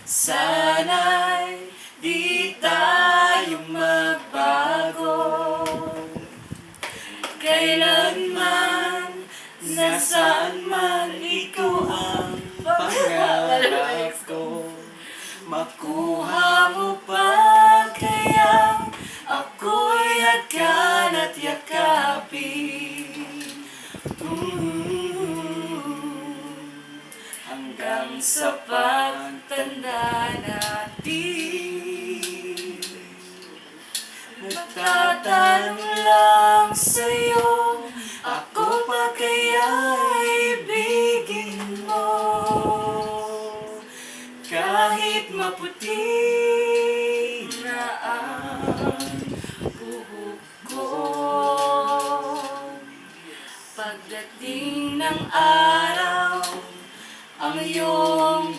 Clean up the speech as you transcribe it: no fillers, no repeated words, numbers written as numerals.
Sana'y di tayo magbago. Kailanman, nasaan man, ikaw ang pangarap ko. Makuha mo pa kaya ako'y hagkan at yakapin. Hanggang sa pagtanda natin. Nagtatanong lang sa'yo, ako pa kaya ibigin mo? Kahit maputi na ang buhok ko, pagdating ng araw, ang iyong